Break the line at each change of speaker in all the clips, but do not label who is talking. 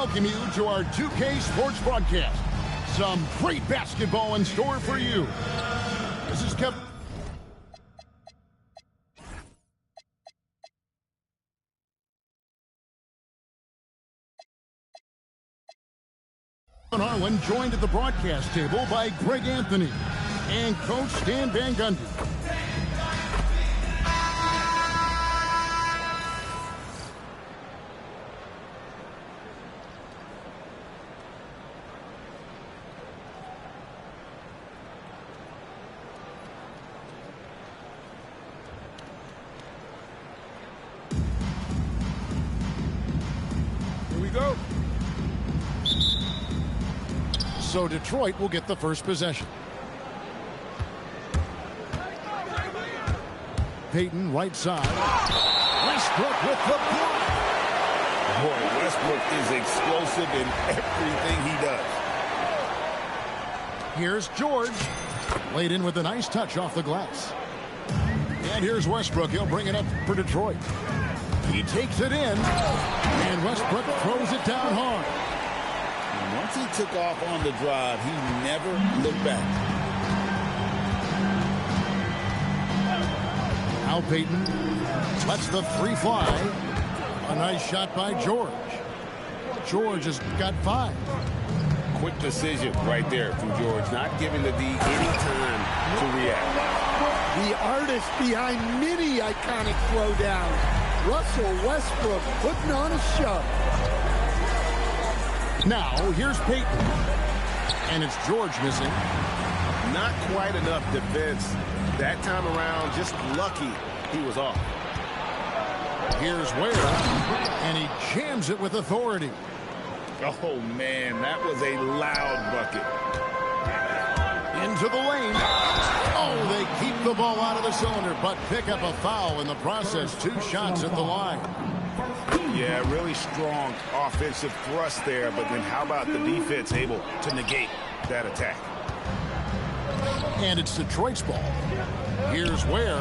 welcome you to our 2K Sports broadcast. Some great basketball in store for you. This is Kevin. Harlan, joined at the broadcast table by Greg Anthony and Coach Stan Van Gundy. Here we go. So Detroit will get the first possession. Payton, right side. Westbrook with the block.
Boy, Westbrook is explosive in everything he does.
Here's George. Laid in with a nice touch off the glass. And here's Westbrook. He'll bring it up for Detroit. He takes it in. And Westbrook throws it down hard.
Once he took off on the drive, he never looked back.
Al Payton lets the three fly. A nice shot by George. George has got 5.
Quick decision right there from George, not giving the D any time to react.
The artist behind many iconic throwdowns, Russell Westbrook, putting on a show.
Now, here's Payton. And it's George missing.
Not quite enough defense that time around. Just lucky he was off.
Here's Ware. And he jams it with authority.
Oh, man, that was a loud bucket.
Into the lane. Oh, they keep the ball out of the cylinder, but pick up a foul in the process. 2 shots at the line.
Yeah, really strong offensive thrust there, but then how about the defense able to negate that attack?
And it's Detroit's ball. Here's Ware.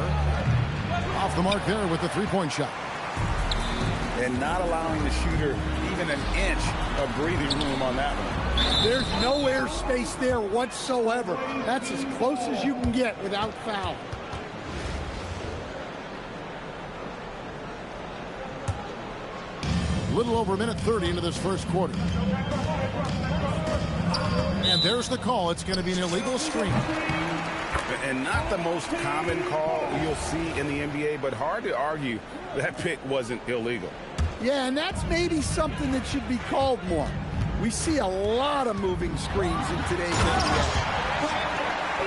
Off the mark there with the three-point shot.
And not allowing the shooter even an inch of breathing room on that one.
There's no air space there whatsoever. That's as close as you can get without foul.
Little over a minute 30 into this first quarter. And there's the call. It's going to be an illegal screen.
And not the most common call you'll see in the NBA, but hard to argue that pick wasn't illegal.
Yeah, and that's maybe something that should be called more. We see a lot of moving screens in today's NBA.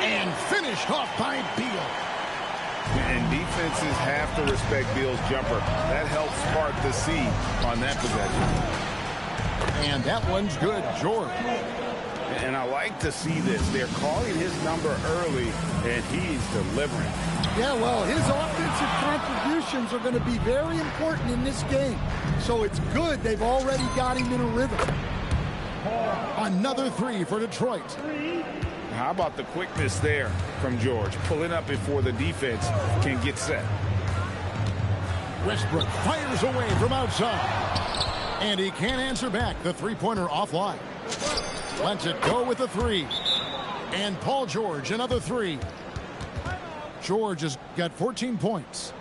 And finished off by Beal.
And defenses have to respect Beal's jumper. That helps spark the seed on that possession.
And that one's good, George.
And I like to see this. They're calling his number early, and he's delivering.
Yeah, well, his offensive contributions are going to be very important in this game. So it's good they've already got him in a rhythm.
Another 3 for Detroit.
How about the quickness there from George, pulling up before the defense can get set.
Westbrook fires away from outside. And he can't answer back. The three-pointer offline. Lets it go with the 3. And Paul George, another 3. George has got 14 points.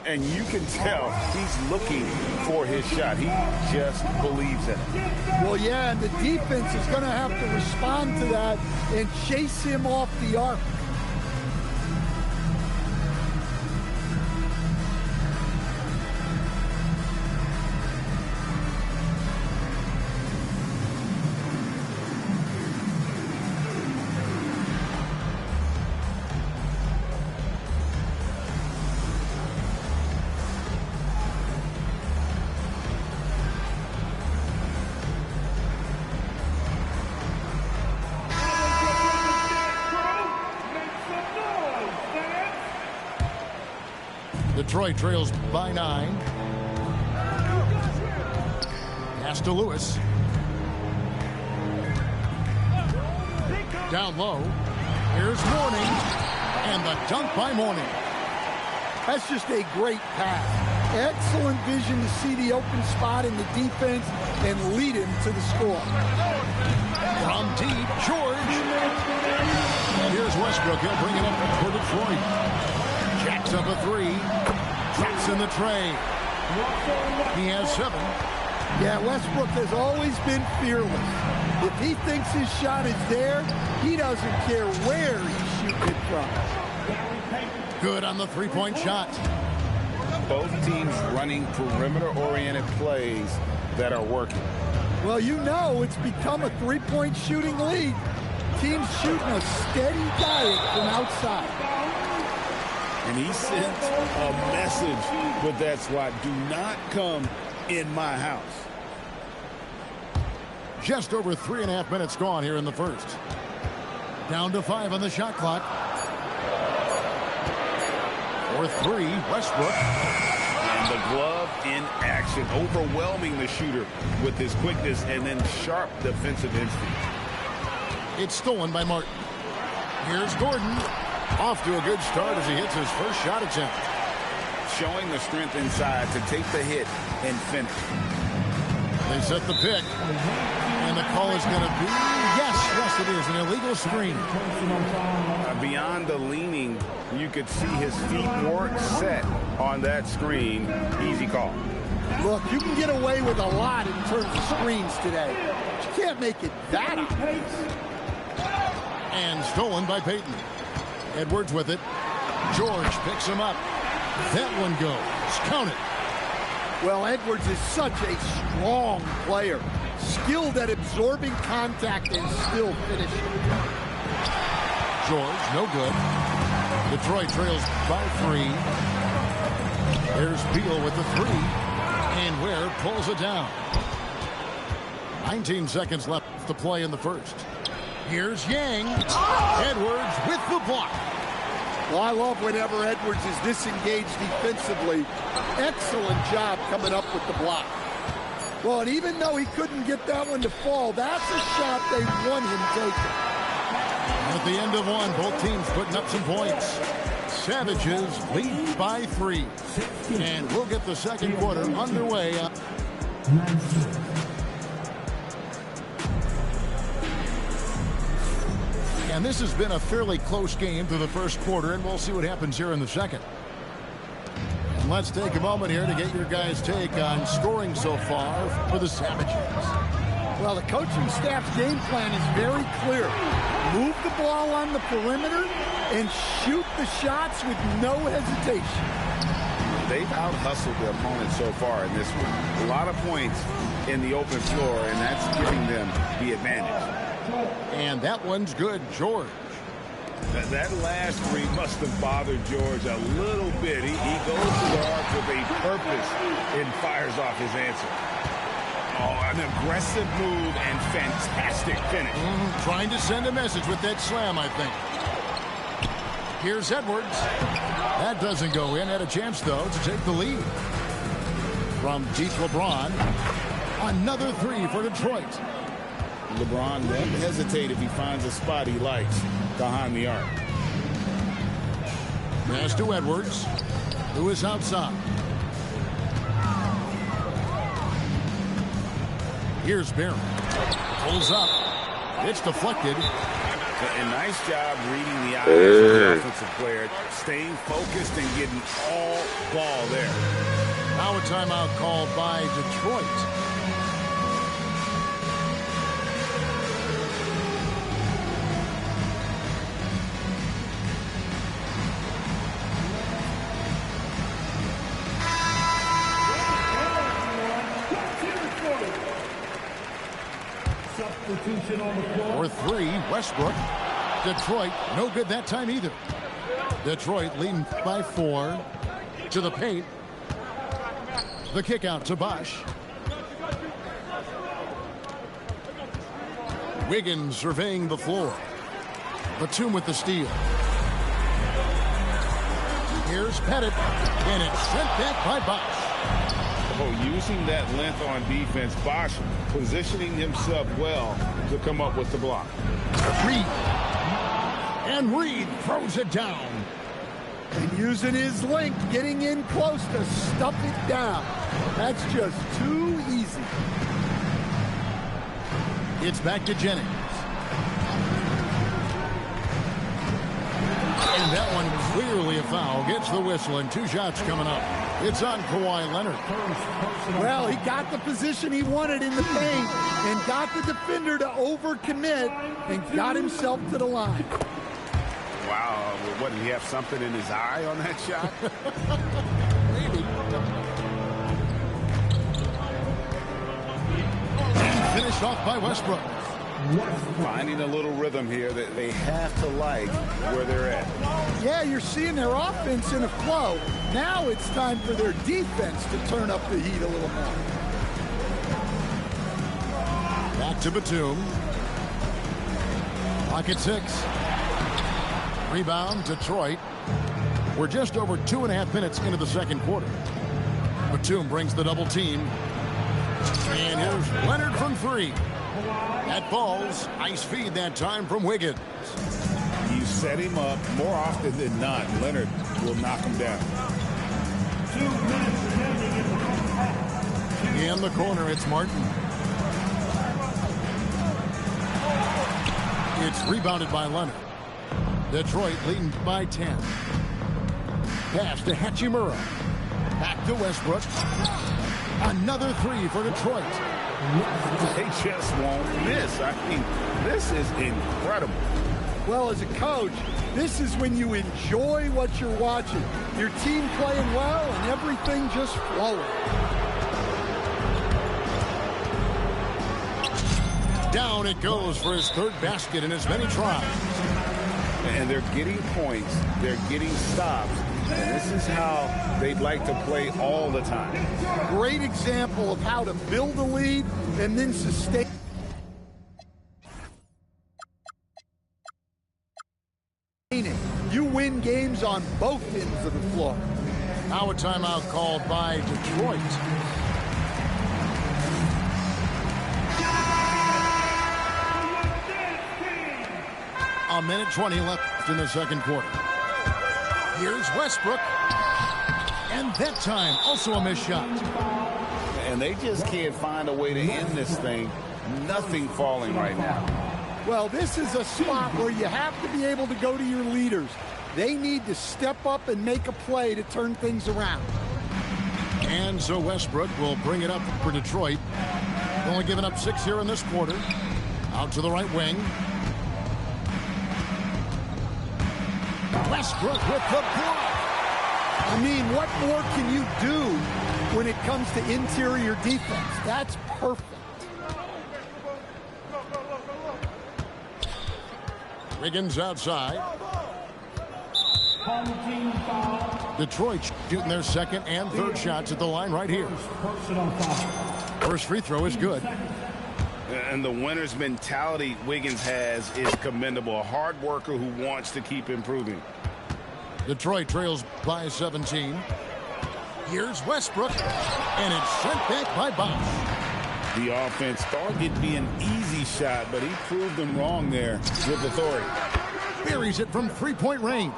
And you can tell he's looking for his shot. He just believes in it.
Well, yeah, and the defense is going to have to respond to that and chase him off the arc.
Detroit trails by 9. Pass to Lewis. Down low. Here's Mourning. And the dunk by Mourning.
That's just a great pass. Excellent vision to see the open spot in the defense and lead him to the score.
From deep, George. Here's Westbrook. He'll bring it up for Detroit. Jacks up a three. Drops in the tray. He has 7.
Yeah, Westbrook has always been fearless. If he thinks his shot is there, he doesn't care where he's shooting it from.
Good on the three-point shot.
Both teams running perimeter-oriented plays that are working.
Well, you know it's become a three-point shooting league. Teams shooting a steady diet from outside.
And he sent a message with that swat. Do not come in my house.
Just over 3.5 minutes gone here in the first. Down to 5 on the shot clock. For 3, Westbrook.
And the glove in action, overwhelming the shooter with his quickness and then sharp defensive instinct.
It's stolen by Martin. Here's Gordon. Off to a good start as he hits his first shot attempt.
Showing the strength inside to take the hit and finish.
They set the pick. And the call is going to be, yes, it is, an illegal screen.
Beyond the leaning, you could see his feet weren't set on that screen. Easy call.
Look, you can get away with a lot in terms of screens today. But you can't make it that obvious.
And stolen by Payton. Edwards with it. George picks him up. That one goes. Count it.
Well, Edwards is such a strong player. Skilled at absorbing contact and still finishing.
George, no good. Detroit trails by 3. There's Beal with the 3. And Ware pulls it down. 19 seconds left to play in the first. Here's Yang. Edwards with the block.
Well, I love whenever Edwards is disengaged defensively. Excellent job coming up with the block. Well, and even though he couldn't get that one to fall, that's a shot they want him taking.
At the end of one, both teams putting up some points. Savages lead by 3. And we'll get the second quarter underway. And this has been a fairly close game through the first quarter, and we'll see what happens here in the second. And let's take a moment here to get your guys' take on scoring so far for the Savages.
Well, the coaching staff's game plan is very clear. Move the ball on the perimeter and shoot the shots with no hesitation.
They've out-hustled their opponent so far in this one. A lot of points in the open floor, and that's giving them the advantage.
And that one's good, George.
That last three must have bothered George a little bit. He goes to the arc with a purpose and fires off his answer. Oh, an aggressive move and fantastic finish.
Trying to send a message with that slam, I think. Here's Edwards. That doesn't go in. Had a chance, though, to take the lead. From deep LeBron. Another 3 for Detroit.
LeBron won't hesitate if he finds a spot he likes behind the arc.
Pass to Edwards, who is outside. Here's Barron. Pulls up. It's deflected.
A nice job reading the eyes of the offensive player, staying focused and getting all ball there.
Now a timeout called by Detroit. For 3, Westbrook. Detroit, no good that time either. Detroit leading by 4 to the paint. The kick out to Bosch. Wiggins surveying the floor. Batum with the steal. Here's Pettit, and it's sent back by Bosch.
Oh, using that length on defense, Bosch positioning himself well to come up with the block.
Reed. And Reed throws it down.
And Using his length, getting in close to stuff it down. That's just too easy.
It's back to Jennings. And that one clearly a foul. Gets the whistle and 2 shots coming up. It's on Kawhi Leonard.
Well, he got the position he wanted in the paint and got the defender to overcommit and got himself to the line.
Wow, what, did he have something in his eye on that shot?
Maybe. And finished off by Westbrook.
Finding a little rhythm here that they have to like where they're at.
Yeah, you're seeing their offense in a flow. Now it's time for their defense to turn up the heat a little more.
Back to Batum. Pocket 6. Rebound, Detroit. We're just over 2.5 minutes into the second quarter. Batum brings the double team. And here's Leonard from 3. That falls. Nice feed that time from Wiggins.
You set him up more often than not. Leonard will knock him down.
2 minutes remaining in the first half.
In the corner, it's Martin. It's rebounded by Leonard. Detroit leading by 10. Pass to Hachimura. Back to Westbrook. Another 3 for Detroit.
They just won't miss. I mean, this is incredible.
Well, as a coach, this is when you enjoy what you're watching. Your team playing well and everything just flowing.
Down it goes for his 3rd basket in as many tries.
And they're getting points. They're getting stops. And this is how they'd like to play all the time.
Great example of how to build a lead and then sustain. You win games on both ends of the floor.
Now a timeout called by Detroit. A minute 20 left in the second quarter. Here's Westbrook. And that time, also a missed shot.
And they just can't find a way to end this thing. Nothing falling right now.
Well, this is a spot where you have to be able to go to your leaders. They need to step up and make a play to turn things around.
And so Westbrook will bring it up for Detroit. Only giving up 6 here in this quarter. Out to the right wing. Westbrook with the block.
I mean, what more can you do when it comes to interior defense? That's perfect.
Wiggins outside. Detroit shooting their 2nd and 3rd shots at the line right here. First free throw is good.
And the winner's mentality Wiggins has is commendable. A hard worker who wants to keep improving.
Detroit trails by 17. Here's Westbrook. And it's sent back by Bosch.
The offense thought it'd be an easy shot, but he proved them wrong there with authority.
Buries it from 3-point range.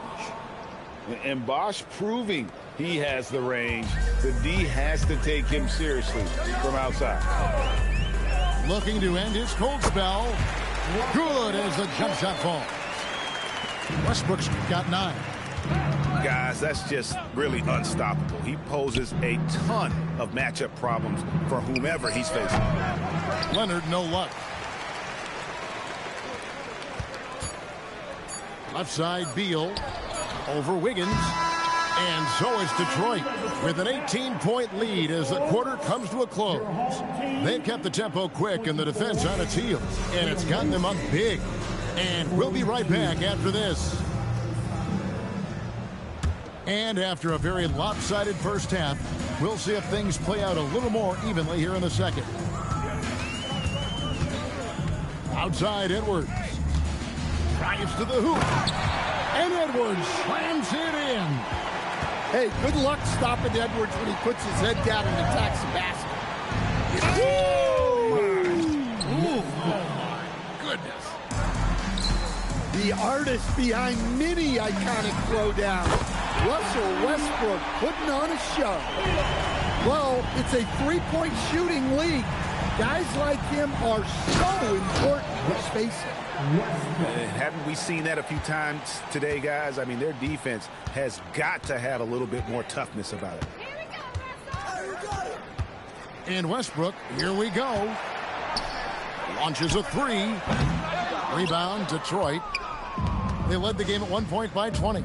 And Bosch proving he has the range. The D has to take him seriously from outside.
Looking to end his cold spell. Good as the jump shot falls. Westbrook's got 9.
Guys, that's just really unstoppable. He poses a ton of matchup problems for whomever he's facing.
Leonard, no luck. Left side, Beal. Over Wiggins. And so is Detroit with an 18-point lead as the quarter comes to a close. They've kept the tempo quick and the defense on its heels. And it's gotten them up big. And we'll be right back after this. And after a very lopsided first half, we'll see if things play out a little more evenly here in the second. Outside, Edwards. Drives to the hoop. And Edwards slams it in.
Hey, good luck stopping Edwards when he puts his head down and attacks the basket.
Oh, my goodness.
The artist behind many iconic throwdowns. Russell Westbrook putting on a show. Well, it's a three-point shooting league. Guys like him are so important, let's face it.
Haven't we seen that a few times today, guys? I mean, their defense has got to have a little bit more toughness about it.
And Westbrook, here we go. Launches a three. Rebound, Detroit. They led the game at 1 point by 20.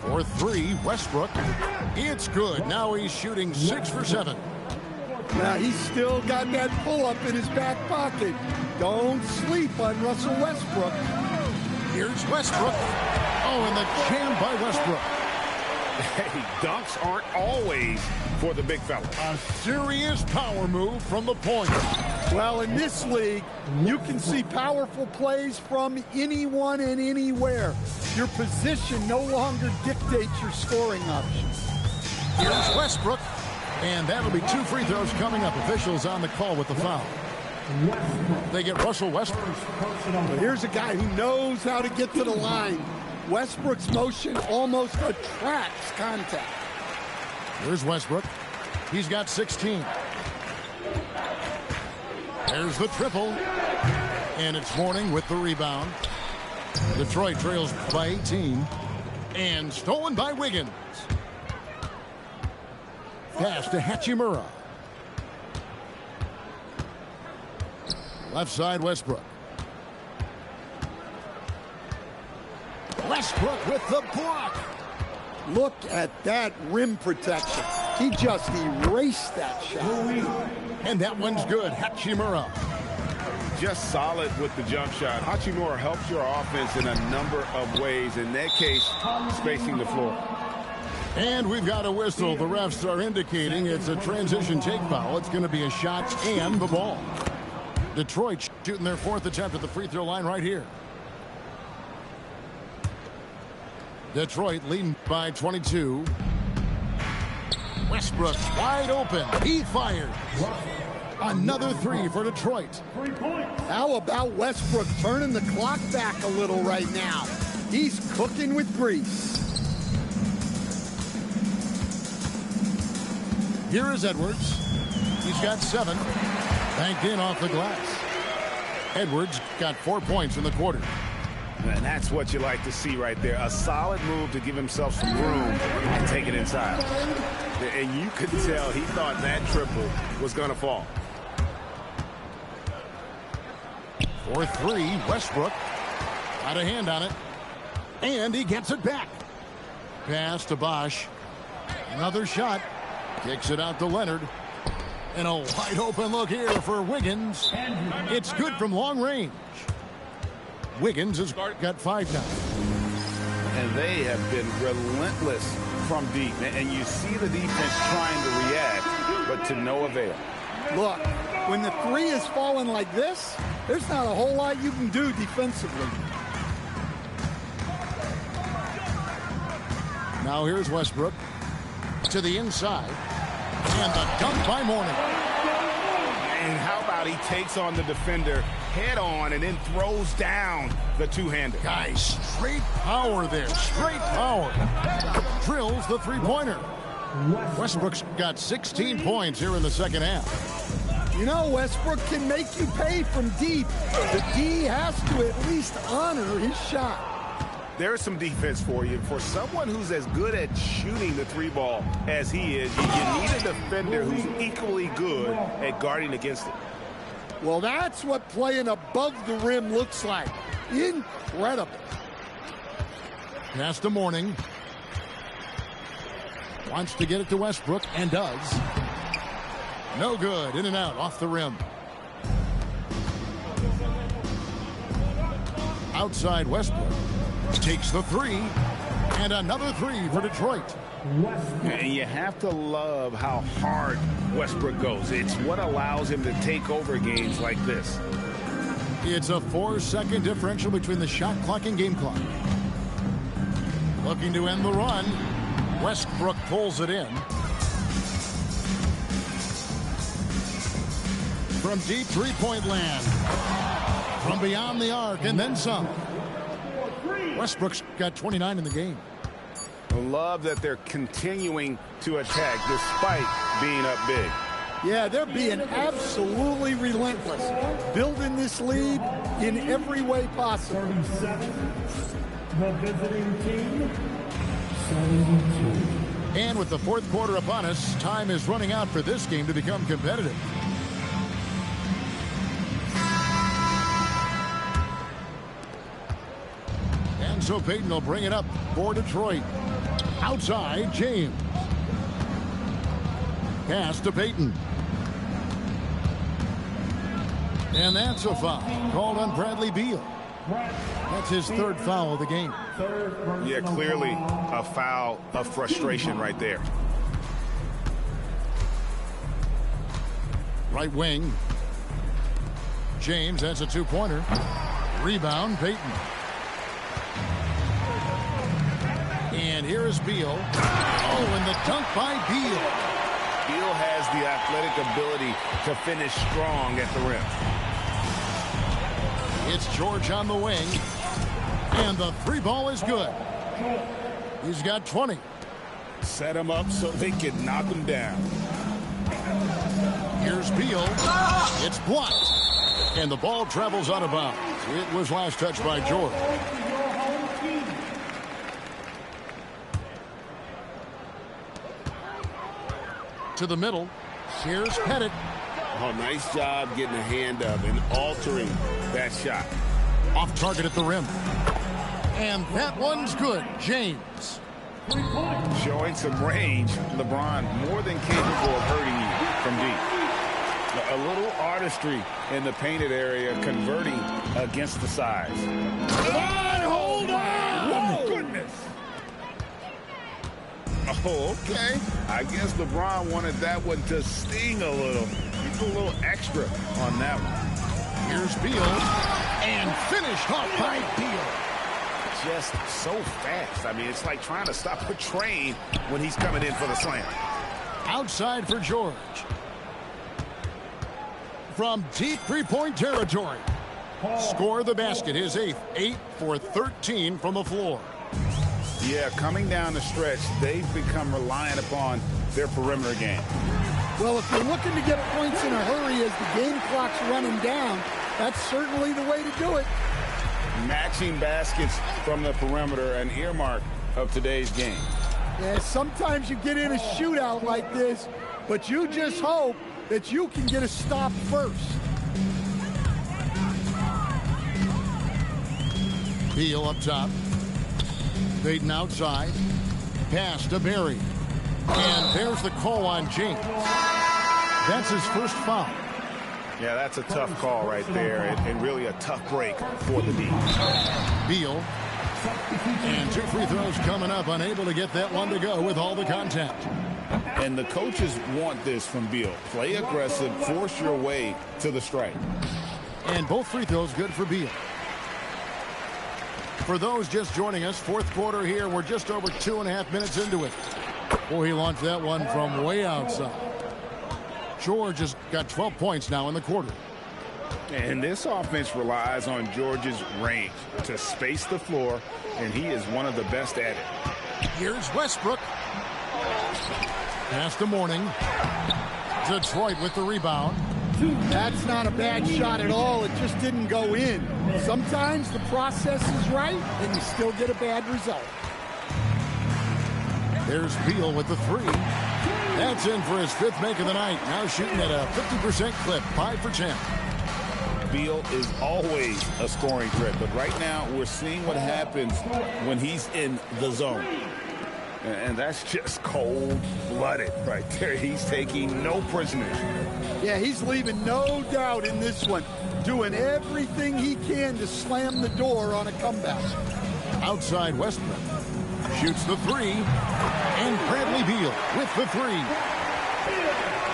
For three, Westbrook. It's good. Now he's shooting 6 for 7.
Now he's still got that pull-up in his back pocket. Don't sleep on Russell Westbrook.
Here's Westbrook. Oh, and the jam by Westbrook.
Hey, dunks aren't always for the big fella.
A serious power move from the point.
Well, in this league, you can see powerful plays from anyone and anywhere. Your position no longer dictates your scoring options.
Here's Westbrook. And that'll be 2 free throws coming up. Officials on the call with the foul. They get Russell Westbrook.
But here's a guy who knows how to get to the line. Westbrook's motion almost attracts contact.
Here's Westbrook. He's got 16. There's the triple. And it's Mourning with the rebound. Detroit trails by 18. And stolen by Wiggins. Pass to Hachimura. Left side, Westbrook. Westbrook with the block.
Look at that rim protection. He just erased that shot.
And that one's good. Hachimura.
Just solid with the jump shot. Hachimura helps your offense in a number of ways. In that case, spacing the floor.
And we've got a whistle. The refs are indicating it's a transition take foul. It's going to be a shot and the ball. Detroit shooting their 4th attempt at the free throw line right here. Detroit leading by 22. Westbrook wide open. He fires. Another three for Detroit.
How about Westbrook turning the clock back a little right now? He's cooking with grease.
Here is Edwards. He's got 7. Banked in off the glass. Edwards got 4 points in the quarter.
And that's what you like to see right there. A solid move to give himself some room and take it inside. And you could tell he thought that triple was going to fall.
For three, Westbrook. Got a hand on it. And he gets it back. Pass to Bosch. Another shot. Kicks it out to Leonard. And a wide open look here for Wiggins. It's good from long range. Wiggins has got 5 now.
And they have been relentless from deep. And you see the defense trying to react, but to no avail.
Look, when the three is falling like this, there's not a whole lot you can do defensively.
Now here's Westbrook to the inside. And the dunk by Mourning.
And how about he takes on the defender head on and then throws down the two-hander.
Guys, straight power there. Straight power. Drills the three-pointer. Westbrook's got 16 points here in the second half.
You know, Westbrook can make you pay from deep. The D has to at least honor his shot.
There's some defense for you. For someone who's as good at shooting the three ball as he is, you need a defender who's equally good at guarding against it.
Well, that's what playing above the rim looks like. Incredible.
Pass to Mourning. Wants to get it to Westbrook and does. No good. In and out off the rim. Outside Westbrook. Takes the three. And another three for Detroit.
And you have to love how hard Westbrook goes. It's what allows him to take over games like this.
It's a 4-second differential between the shot clock and game clock. Looking to end the run. Westbrook pulls it in. From deep three-point land. From beyond the arc and then some. Westbrook's got 29 in the game.
Love that they're continuing to attack despite being up big.
Yeah, they're being absolutely relentless, building this lead in every way possible.
37, the visiting team, 72.
And with the fourth quarter upon us, time is running out for this game to become competitive. And so Peyton will bring it up for Detroit. Outside, James. Pass to Peyton. And that's a foul called on Bradley Beal. That's his third foul of the game.
Yeah, clearly a foul of frustration right there.
Right wing. James, that's a two-pointer. Rebound, Peyton. And here is Beal. Oh, and the dunk by Beal.
Beal has the athletic ability to finish strong at the rim.
It's George on the wing. And the three ball is good. He's got 20.
Set him up so they can knock him down.
Here's Beal. It's blocked. And the ball travels out of bounds. It was last touched by George. To the middle. Here's Pettit.
Oh, nice job getting a hand up and altering that shot.
Off target at the rim. And that one's good. James.
Showing some range. LeBron more than capable of hurting you from deep. A little artistry in the painted area, converting against the size.
Hold on!
Oh, goodness. Oh, okay. I guess LeBron wanted that one to sting a little. He's a little extra on that one.
Here's Beal. And finished off by Beal.
Just so fast. I mean, it's like trying to stop a train when he's coming in for the slam.
Outside for George. From deep three-point territory. Score the basket. His eighth. 8 for 13 from the floor.
Yeah, coming down the stretch, they've become reliant upon their perimeter game.
Well, if you're looking to get points in a hurry as the game clock's running down, that's certainly the way to do it.
Matching baskets from the perimeter, an earmark of today's game.
Yeah, sometimes you get in a shootout like this, but you just hope that you can get a stop first.
Beal up top. Peyton outside. Pass to Barry. And there's the call on James. That's his first foul.
Yeah, that's a tough call right there, and really a tough break for the D.
Beal. And two free throws coming up, unable to get that one to go with all the contact.
And the coaches want this from Beal. Play aggressive, force your way to the strike.
And both free throws good for Beal. For those just joining us, fourth quarter here, we're just over 2.5 minutes into it. Boy, he launched that one from way outside. George has got 12 points now in the quarter.
And this offense relies on George's range to space the floor, and he is one of the best at it.
Here's Westbrook. Pass to Mourning. Detroit with the rebound.
That's not a bad shot at all. It just didn't go in. Sometimes the process is right, and you still get a bad result.
There's Beal with the three. That's in for his fifth make of the night. Now shooting at a 50% clip, 5 for 10.
Beal is always a scoring threat, but right now we're seeing what happens when he's in the zone. And that's just cold-blooded right there. He's taking no prisoners.
Yeah, he's leaving no doubt in this one. Doing everything he can to slam the door on a comeback.
Outside Westbrook. Shoots the three. And Bradley Beal with the three.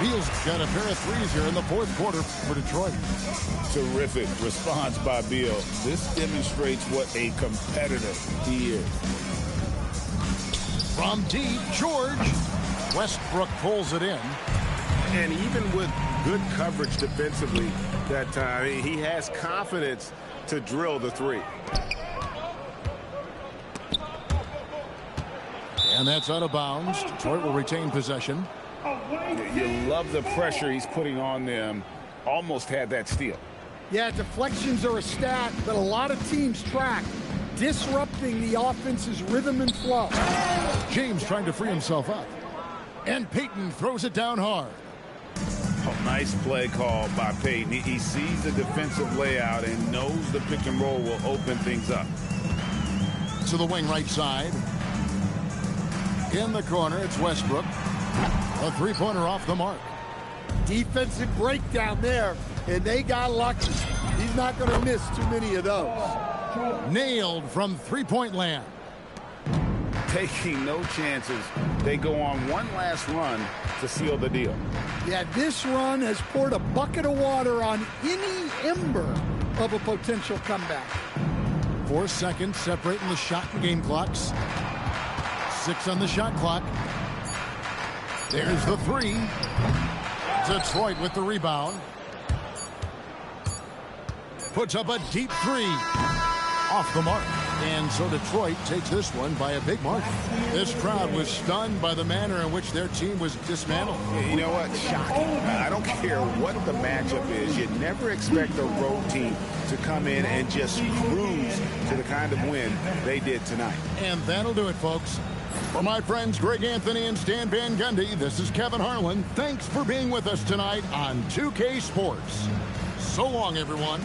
Beal's got a pair of threes here in the fourth quarter for Detroit.
Terrific response by Beal. This demonstrates what a competitor he is.
From deep, George. Westbrook pulls it in.
And even with good coverage defensively that time, he has confidence to drill the three.
And that's out of bounds. Detroit will retain possession.
You love the pressure he's putting on them. Almost had that steal.
Yeah, deflections are a stat that a lot of teams track, disrupting the offense's rhythm and flow.
James trying to free himself up. And Peyton throws it down hard.
Oh, nice play call by Peyton. He sees the defensive layout and knows the pick and roll will open things up.
To the wing right side. In the corner, it's Westbrook. A three-pointer off the mark.
Defensive breakdown there, and they got lucky. He's not going to miss too many of those.
Nailed from three-point land.
Taking no chances. They go on one last run to seal the deal.
Yeah, this run has poured a bucket of water on any ember of a potential comeback.
4 seconds separating the shot and game clocks. 6 on the shot clock. There's the three. Detroit with the rebound. Puts up a deep three. Off the mark. And so Detroit takes this one by a big margin. This crowd was stunned by the manner in which their team was dismantled.
You know what? Shocking. I don't care what the matchup is. You never expect a road team to come in and just cruise to the kind of win they did tonight.
And that'll do it, folks. For my friends Greg Anthony and Stan Van Gundy, this is Kevin Harlan. Thanks for being with us tonight on 2K Sports. So long, everyone.